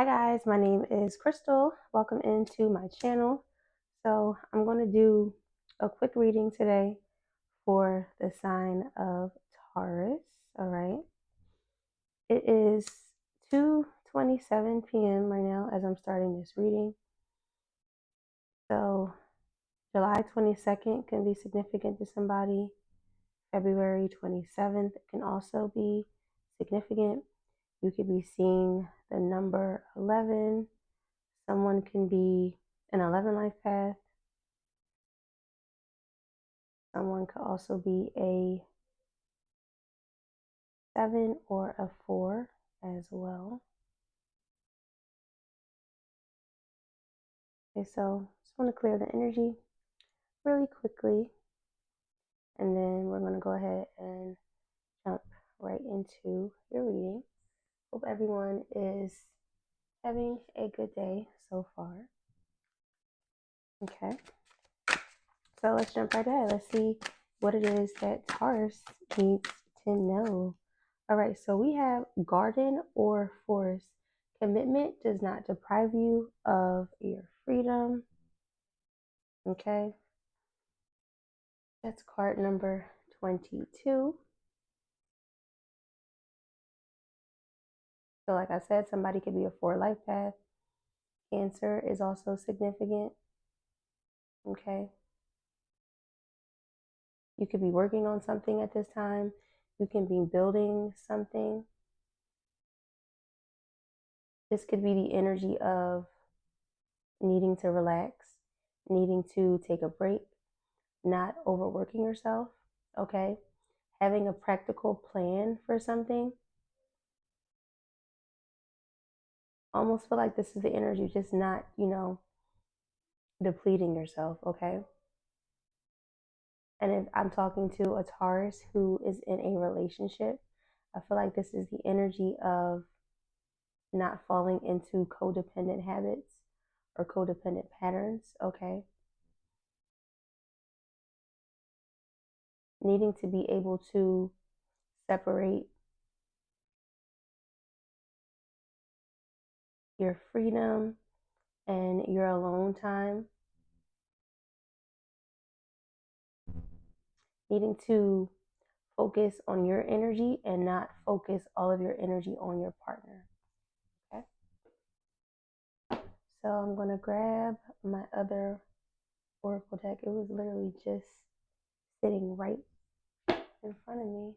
Hi guys, my name is Crystal. Welcome into my channel. So I'm going to do a quick reading today for the sign of Taurus. All right. It is 2:27 p.m. right now as I'm starting this reading. So July 22nd can be significant to somebody. February 27th can also be significant. You could be seeing the number 11. Someone can be an 11 life path. Someone could also be a 7 or a 4 as well. Okay, so just want to clear the energy really quickly, and then we're going to go ahead and jump right into your reading. Hope everyone is having a good day so far. Okay, so let's jump right ahead. Let's see what it is that Taurus needs to know. All right, so we have garden or forest. Commitment does not deprive you of your freedom. Okay, that's card number 22. So like I said, somebody could be a 4 life path. Cancer is also significant. Okay, you could be working on something at this time. You can be building something. This could be the energy of needing to relax, needing to take a break, not overworking yourself. Okay, having a practical plan for something. Almost feel like this is the energy, just not, depleting yourself. Okay. And if I'm talking to a Taurus who is in a relationship, I feel like this is the energy of not falling into codependent habits or codependent patterns. Okay. Needing to be able to separate your freedom and your alone time. Needing to focus on your energy and not focus all of your energy on your partner. Okay. So I'm going to grab my other oracle deck. It was literally just sitting right in front of me.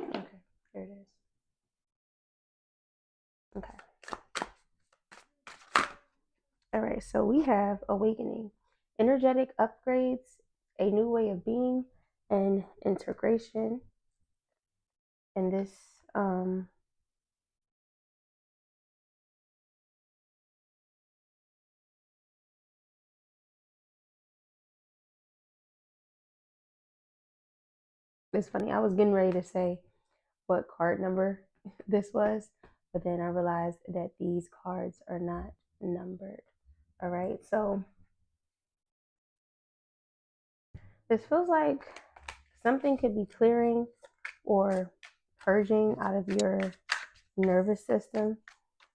Okay, here it is. Okay. All right, so we have awakening, energetic upgrades, a new way of being, and integration. And this it's funny. I was getting ready to say what card number this was, but then I realized that these cards are not numbered. All right, so this feels like something could be clearing or purging out of your nervous system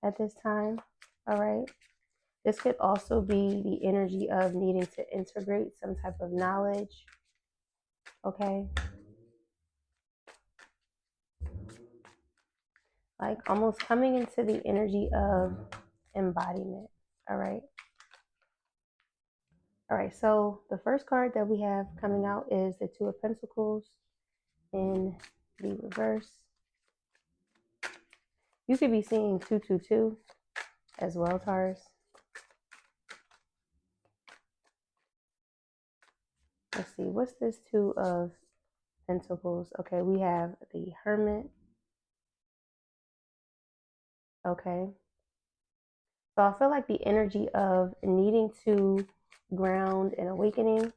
at this time. All right, this could also be the energy of needing to integrate some type of knowledge. Okay, like almost coming into the energy of embodiment. All right. All right, so the first card that we have coming out is the Two of Pentacles in the reverse. You could be seeing 222 as well, Taurus. Let's see, what's this Two of Pentacles? Okay, we have the Hermit. Okay. So I feel like the energy of needing to ground and awakening,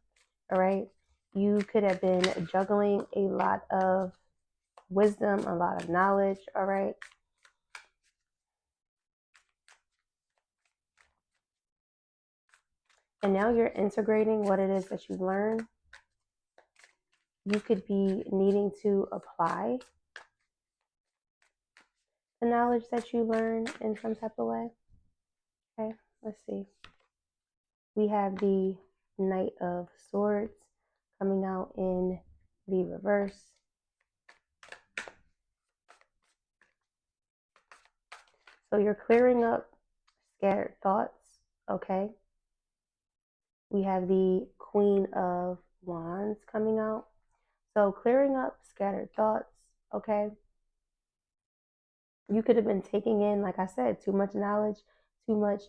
all right? You could have been juggling a lot of wisdom, a lot of knowledge, all right? And now you're integrating what it is that you've learned. you could be needing to apply the knowledge that you learn in some type of way. Okay, let's see. We have the Knight of Swords coming out in the reverse. So you're clearing up scattered thoughts, okay? We have the Queen of Wands coming out. So clearing up scattered thoughts, okay? You could have been taking in, like I said, too much knowledge, too much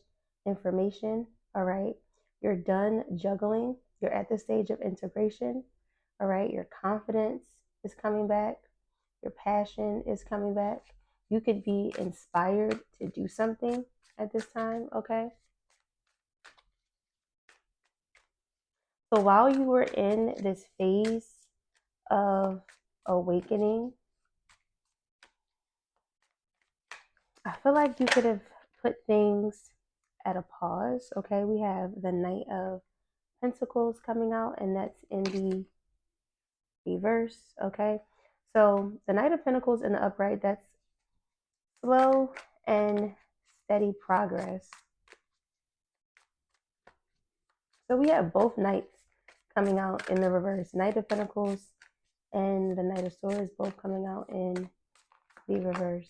information, all right? You're done juggling. You're at the stage of integration, all right? Your confidence is coming back. Your passion is coming back. You could be inspired to do something at this time, okay? So while you were in this phase of awakening, I feel like you could have put things at a pause, okay? We have the Knight of Pentacles coming out, and that's in the reverse, okay? So the Knight of Pentacles in the upright, that's slow and steady progress. So we have both Knights coming out in the reverse. Knight of Pentacles and the Knight of Swords both coming out in the reverse.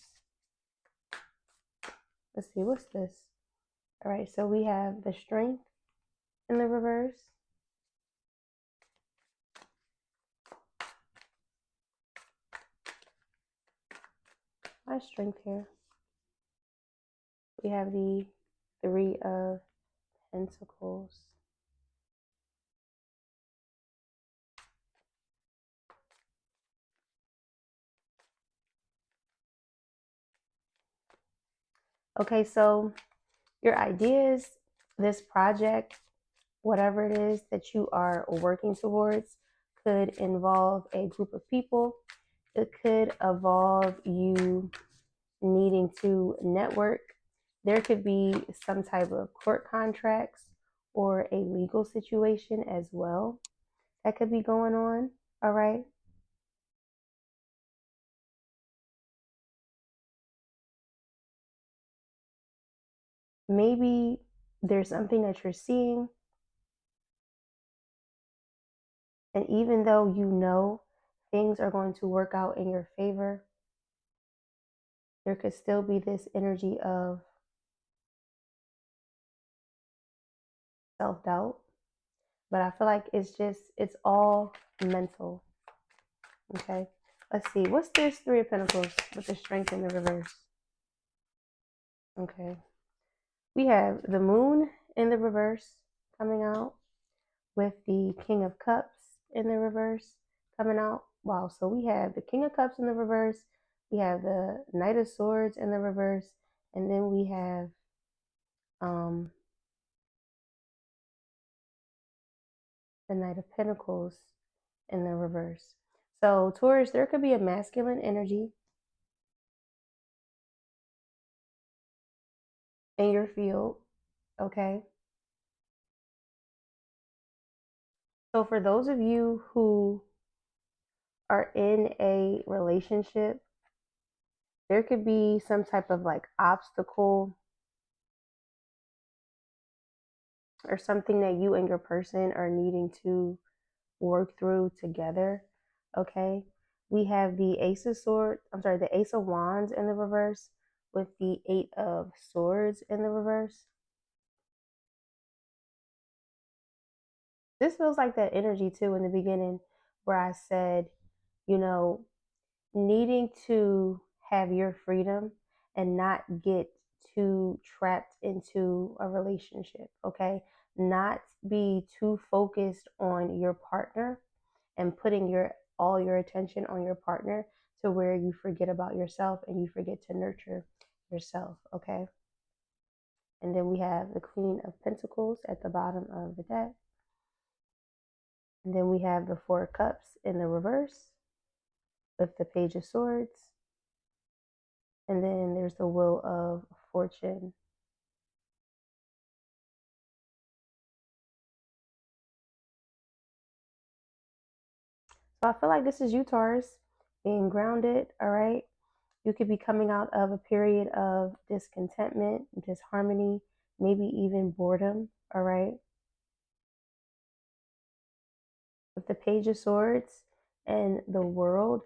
Let's see, what's this? All right, so we have the Strength in the reverse. My Strength here. We have the Three of Pentacles. Okay, so your ideas, this project, whatever it is that you are working towards, could involve a group of people. It could involve you needing to network. There could be some type of court contracts or a legal situation as well that could be going on. All right. Maybe there's something that you're seeing, and even though you know things are going to work out in your favor, there could still be this energy of self-doubt. But I feel like it's all mental. Okay. Let's see. What's this Three of Pentacles with the Strength in the reverse? Okay. We have the Moon in the reverse coming out with the King of Cups in the reverse coming out. Wow. So we have the King of Cups in the reverse. We have the Knight of Swords in the reverse. And then we have the Knight of Pentacles in the reverse. So Taurus, there could be a masculine energy in your field, okay? So for those of you who are in a relationship, there could be some type of like obstacle or something that you and your person are needing to work through together, okay? We have the the Ace of Wands in the reverse with the Eight of Swords in the reverse. This feels like that energy too in the beginning where I said, you know, needing to have your freedom and not get too trapped into a relationship, okay? Not be too focused on your partner and putting all your attention on your partner to where you forget about yourself and you forget to nurture yourself, okay? And then we have the Queen of Pentacles at the bottom of the deck. And then we have the Four of Cups in the reverse with the Page of Swords. And then there's the Wheel of Fortune. So I feel like this is you, Taurus, being grounded, all right? You could be coming out of a period of discontentment, disharmony, maybe even boredom, all right? With the Page of Swords and the World.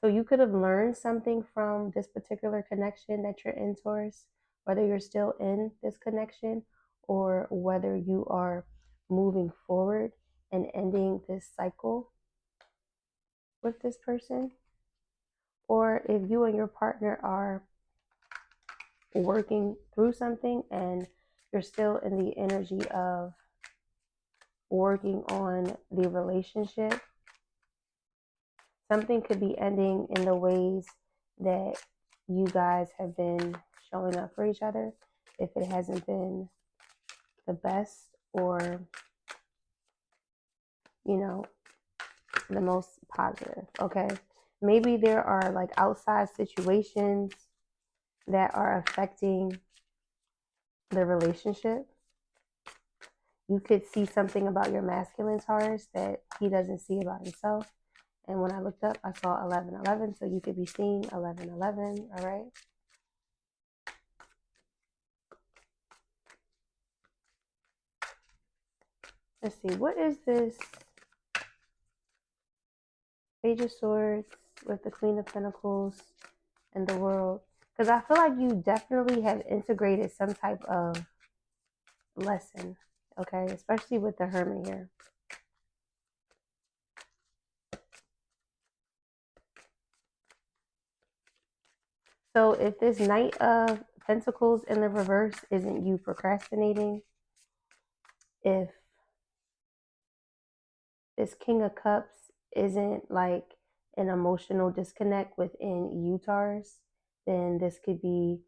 So you could have learned something from this particular connection that you're in, Taurus, whether you're still in this connection or whether you are moving forward and ending this cycle with this person, or if you and your partner are working through something and you're still in the energy of working on the relationship. Something could be ending in the ways that you guys have been showing up for each other, if it hasn't been the best or, you know, the most positive. Okay, maybe there are like outside situations that are affecting the relationship. You could see something about your masculine, Taurus, that he doesn't see about himself. And when I looked up, I saw 1111. So you could be seeing 1111. All right. Let's see. What is this Page of Swords with the Queen of Pentacles and the World? Because I feel like you definitely have integrated some type of lesson. Okay. Especially with the Hermit here. So if this Knight of Pentacles in the reverse isn't you procrastinating, if this King of Cups isn't like an emotional disconnect within you, Taurus, then this could be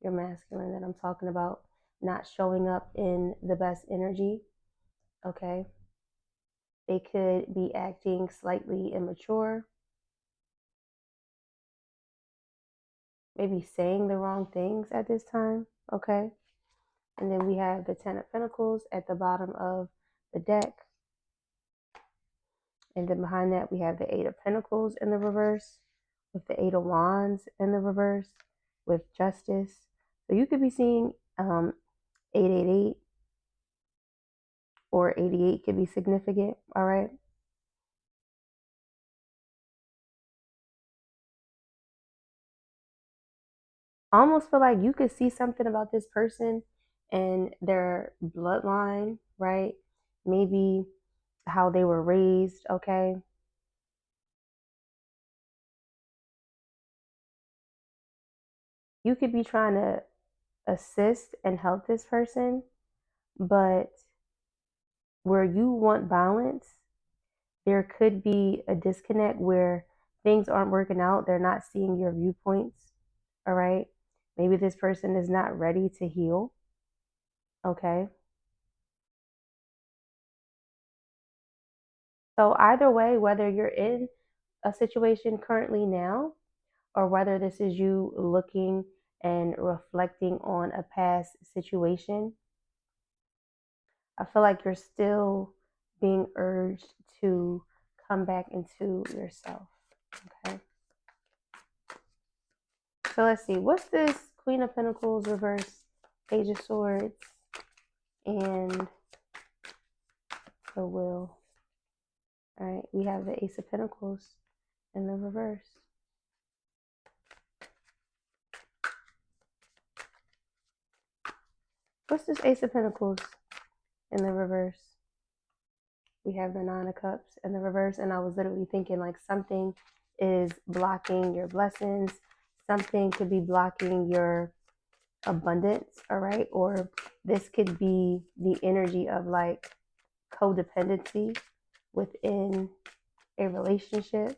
your masculine that I'm talking about, not showing up in the best energy. Okay. They could be acting slightly immature, maybe saying the wrong things at this time. Okay. And then we have the Ten of Pentacles at the bottom of the deck. And then behind that, we have the Eight of Pentacles in the reverse, with the Eight of Wands in the reverse, with Justice. So you could be seeing 888 or 88 could be significant. All right. I almost feel like you could see something about this person and their bloodline, right? Maybe how they were raised. Okay. You could be trying to assist and help this person, but where you want balance, there could be a disconnect where things aren't working out. They're not seeing your viewpoints. All right. Maybe this person is not ready to heal. Okay. So either way, whether you're in a situation currently now, or whether this is you looking and reflecting on a past situation, I feel like you're still being urged to come back into yourself. Okay. So let's see. What's this Queen of Pentacles reverse, Page of Swords, and the Will? All right. We have the Ace of Pentacles in the reverse. What's this Ace of Pentacles in the reverse? We have the Nine of Cups in the reverse. And I was literally thinking like something is blocking your blessings. Something could be blocking your abundance. All right. Or this could be the energy of like codependency within a relationship.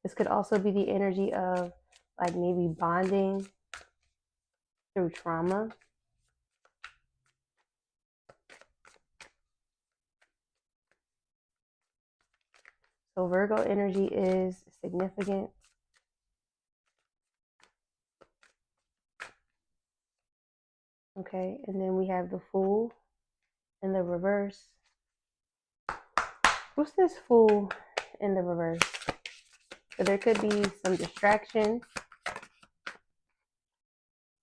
This could also be the energy of like maybe bonding through trauma. So Virgo energy is significant. Okay, and then we have the Fool in the reverse. What's this Fool in the reverse? So there could be some distractions.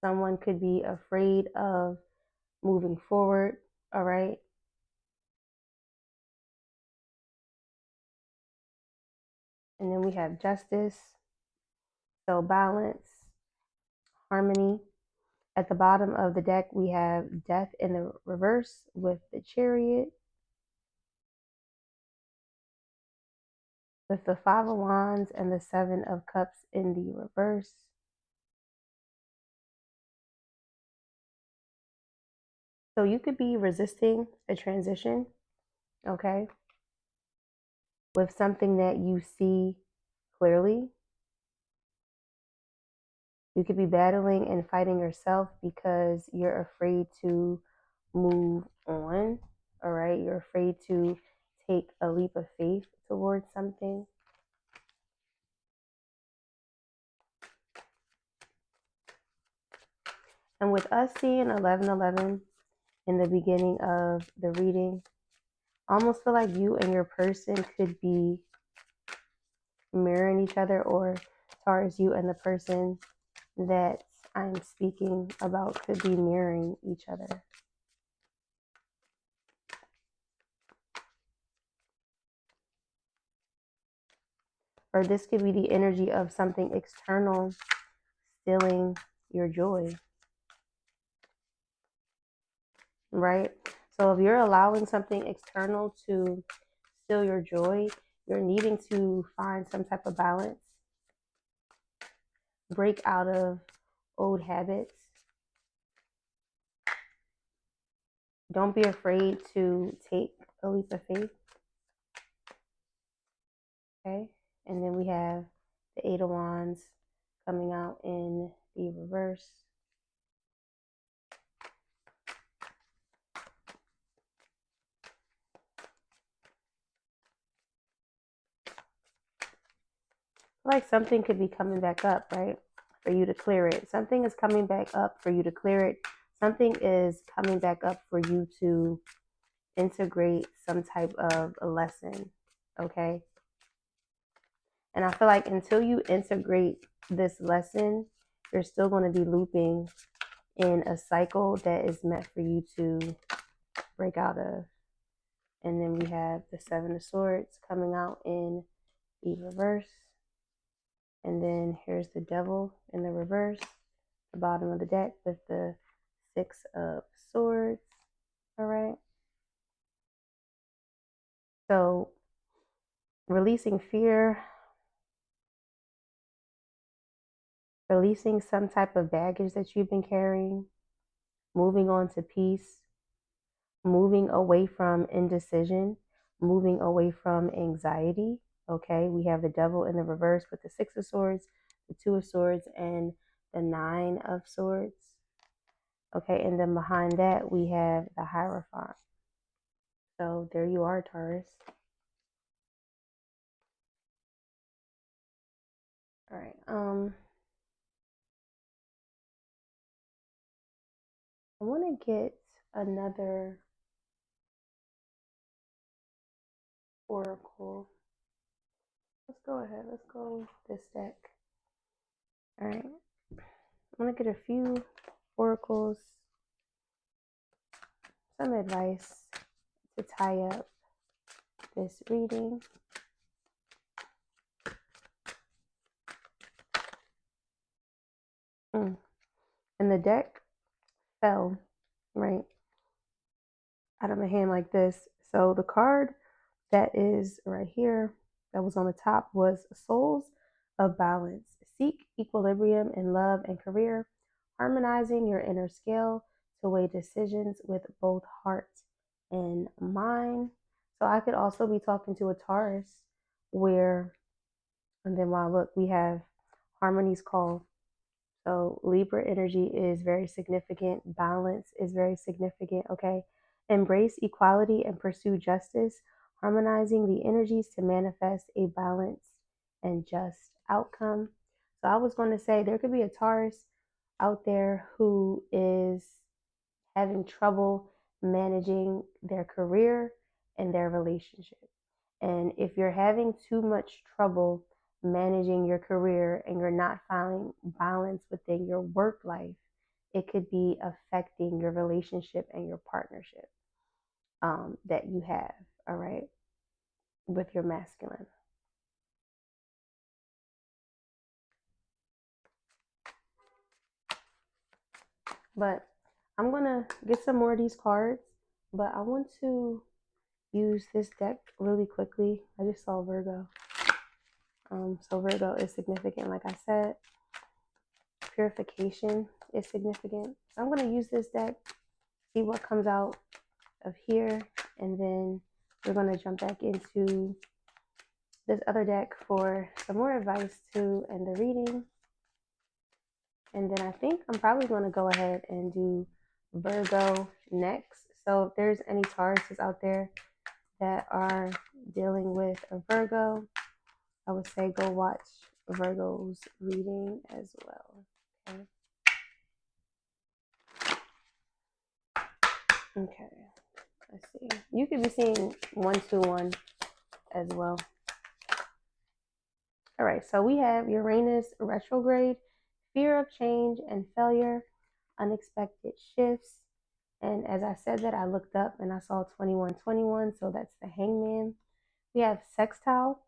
Someone could be afraid of moving forward, all right? And then we have Justice, so balance, harmony. At the bottom of the deck, we have Death in the reverse with the Chariot, with the Five of Wands and the Seven of Cups in the reverse. So you could be resisting a transition, okay, with something that you see clearly. You could be battling and fighting yourself because you're afraid to move on, all right? You're afraid to take a leap of faith towards something. And with us seeing 1111 in the beginning of the reading, I almost feel like you and your person could be mirroring each other, or Taurus, you and the person that I'm speaking about could be mirroring each other. Or this could be the energy of something external stealing your joy, right? So if you're allowing something external to steal your joy, you're needing to find some type of balance, break out of old habits. Don't be afraid to take a leap of faith. Okay. And then we have the Eight of Wands coming out in the reverse. Like something could be coming back up, right? For you to clear it. Something is coming back up for you to clear it. Something is coming back up for you to integrate some type of a lesson, okay? And I feel like until you integrate this lesson, you're still going to be looping in a cycle that is meant for you to break out of. And then we have the Seven of Swords coming out in the reverse. And then here's the Devil in the reverse, the bottom of the deck with the Six of Swords. All right. So releasing fear, releasing some type of baggage that you've been carrying, moving on to peace, moving away from indecision, moving away from anxiety. Okay, we have the Devil in the reverse with the Six of Swords, the Two of Swords, and the Nine of Swords. Okay, and then behind that we have the Hierophant. So there you are, Taurus. All right. I want to get another oracle. Let's go ahead. Let's go with this deck. All right. I want to get a few oracles, some advice to tie up this reading. And the deck fell right out of my hand like this. So the card that is right here that was on the top was Souls of Balance. Seek equilibrium in love and career, harmonizing your inner scale to weigh decisions with both heart and mind. So I could also be talking to a Taurus where, and then wow, look, we have Harmony's Call. So Libra energy is very significant. Balance is very significant. Okay. Embrace equality and pursue justice, harmonizing the energies to manifest a balanced and just outcome. So I was going to say there could be a Taurus out there who is having trouble managing their career and their relationship. And if you're having too much trouble managing your career and you're not finding balance within your work life, it could be affecting your relationship and your partnership that you have, all right, with your masculine. But I'm going to get some more of these cards, but I want to use this deck really quickly. I just saw Virgo. So Virgo is significant, like I said. Purification is significant. So I'm going to use this deck, see what comes out of here, and then we're going to jump back into this other deck for some more advice to end the reading. And then I think I'm probably going to go ahead and do Virgo next. So if there's any Tauruses out there that are dealing with a Virgo, I would say go watch Virgo's reading as well. Okay. Okay. Let's see. You could be seeing 121 as well. All right. So we have Uranus retrograde, fear of change and failure, unexpected shifts. And as I said that, I looked up and I saw 2121. So that's the hangman. We have sextile,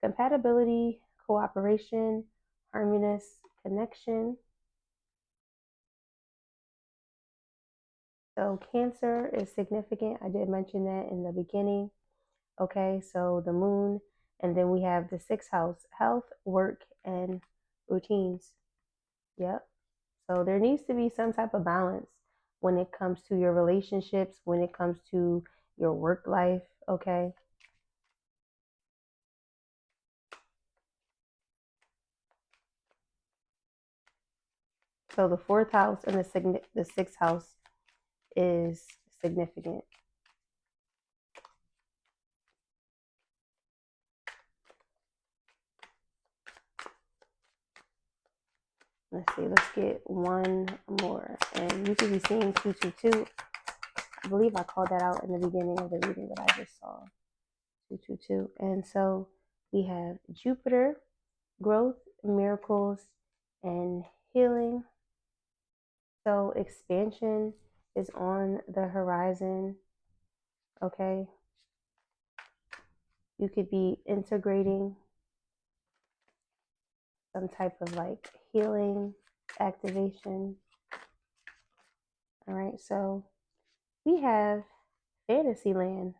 compatibility, cooperation, harmonious connection. So Cancer is significant. I did mention that in the beginning. Okay, so the moon, and then we have the sixth house, health, work, and routines. Yep. So there needs to be some type of balance when it comes to your relationships, when it comes to your work life. Okay. So the fourth house and the sixth house is significant. Let's see, let's get one more. And you could be seeing 222. I believe I called that out in the beginning of the reading that I just saw. 222. And so we have Jupiter, growth, miracles, and healing. So expansion is on the horizon. Okay. You could be integrating some type of like healing activation. All right. So we have Fantasyland.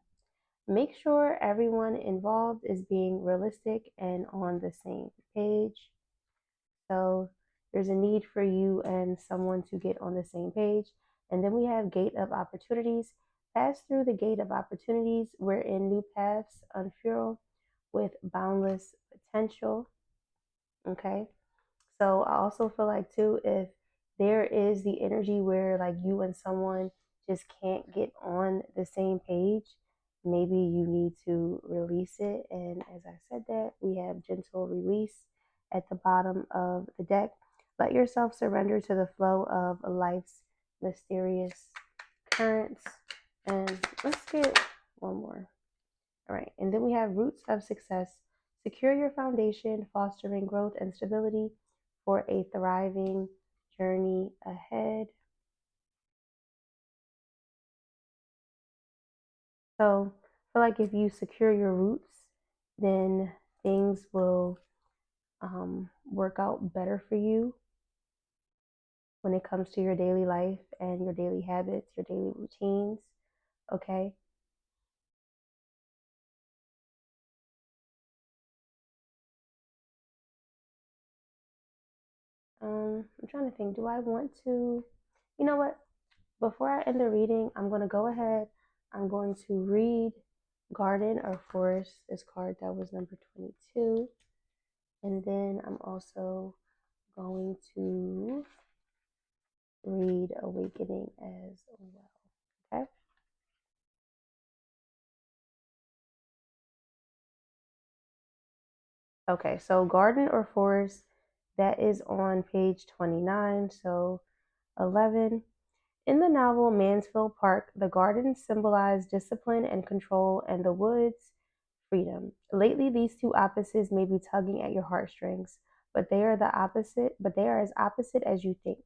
Make sure everyone involved is being realistic and on the same page. So there's a need for you and someone to get on the same page. And then we have gate of opportunities. Pass through the gate of opportunities wherein new paths unfurl with boundless potential. Okay. So I also feel like too, if there is the energy where like you and someone just can't get on the same page, maybe you need to release it. And as I said that, we have gentle release at the bottom of the deck. Let yourself surrender to the flow of life's mysterious currents. And let's get one more. All right. And then we have roots of success. Secure your foundation, fostering growth and stability for a thriving journey ahead. So I feel like if you secure your roots, then things will work out better for you when it comes to your daily life and your daily habits, your daily routines. Okay. I'm trying to think, do I want to, you know what? Before I end the reading, I'm going to go ahead. I'm going to read Garden or Forest, this card that was number 22. And then I'm also going to read Awakening as well. Okay. Okay, so Garden or Forest, that is on page 29. So 11. In the novel Mansfield Park, the garden symbolized discipline and control, and the woods freedom. Lately, these two opposites may be tugging at your heartstrings, but they are as opposite as you think.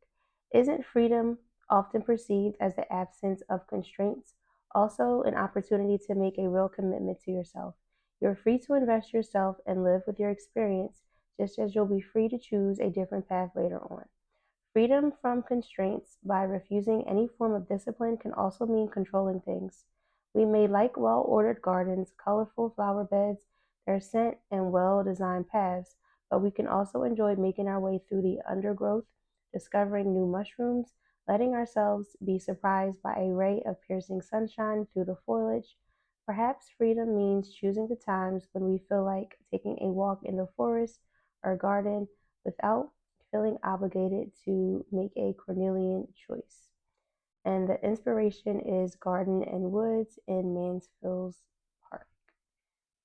Isn't freedom often perceived as the absence of constraints, also an opportunity to make a real commitment to yourself? You're free to invest yourself and live with your experience, just as you'll be free to choose a different path later on. Freedom from constraints by refusing any form of discipline can also mean controlling things. We may like well ordered gardens, colorful flower beds, their scent, and well designed paths, but we can also enjoy making our way through the undergrowth, discovering new mushrooms, letting ourselves be surprised by a ray of piercing sunshine through the foliage. Perhaps freedom means choosing the times when we feel like taking a walk in the forest or garden without feeling obligated to make a Cornelian choice. And the inspiration is Garden and Woods in Mansfield's Park.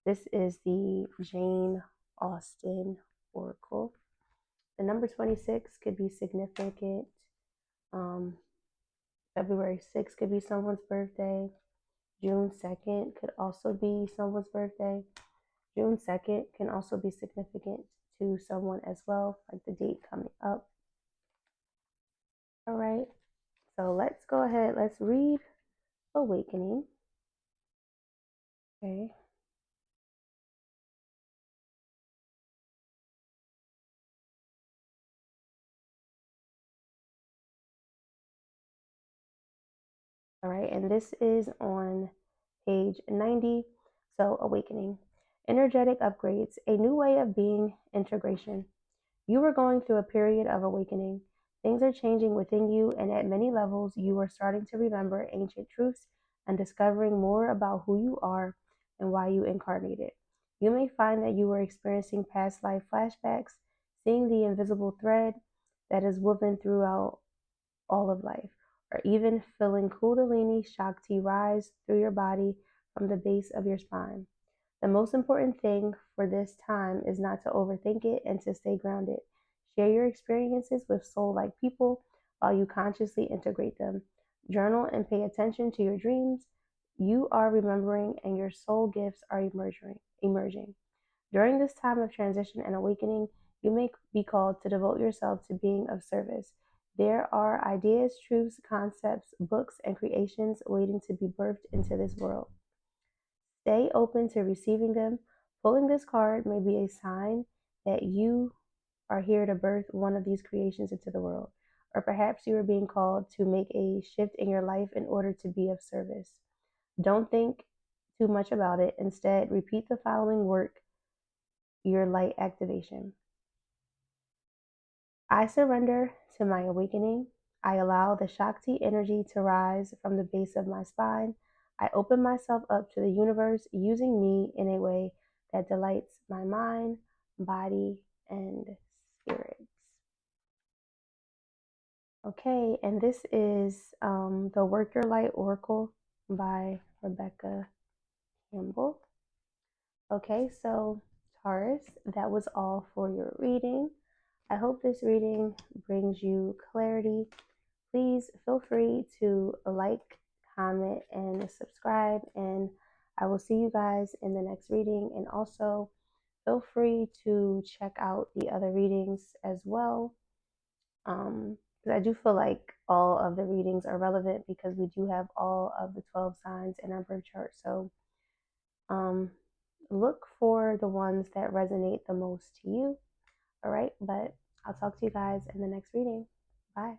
This is the Jane Austen Oracle. The number 26 could be significant. Um, February 6th could be someone's birthday. June 2nd could also be someone's birthday. June 2nd can also be significant to someone as well, like the date coming up. All right, so let's go ahead. Let's read Awakening. Okay. All right, and this is on page 90. So, Awakening. Energetic upgrades, a new way of being, integration. You are going through a period of awakening. Things are changing within you, and at many levels, you are starting to remember ancient truths and discovering more about who you are and why you incarnated. You may find that you are experiencing past life flashbacks, seeing the invisible thread that is woven throughout all of life, or even feeling Kundalini Shakti rise through your body from the base of your spine. The most important thing for this time is not to overthink it and to stay grounded. Share your experiences with soul like people while you consciously integrate them. Journal and pay attention to your dreams. You are remembering, and your soul gifts are emerging. During this time of transition and awakening, you may be called to devote yourself to being of service. There are ideas, truths, concepts, books, and creations waiting to be birthed into this world. Stay open to receiving them. Pulling this card may be a sign that you are here to birth one of these creations into the world. Or perhaps you are being called to make a shift in your life in order to be of service. Don't think too much about it. Instead, repeat the following work, your light activation. I surrender to my awakening. I allow the Shakti energy to rise from the base of my spine. I open myself up to the universe, using me in a way that delights my mind, body, and spirits. Okay, and this is the Work Your Light Oracle by Rebecca Campbell. Okay, so Taurus, that was all for your reading. I hope this reading brings you clarity. Please feel free to like, comment, and subscribe. And I will see you guys in the next reading. And also, feel free to check out the other readings as well. Because I do feel like all of the readings are relevant because we do have all of the 12 signs in our birth chart. So, look for the ones that resonate the most to you. All right, but I'll talk to you guys in the next reading. Bye.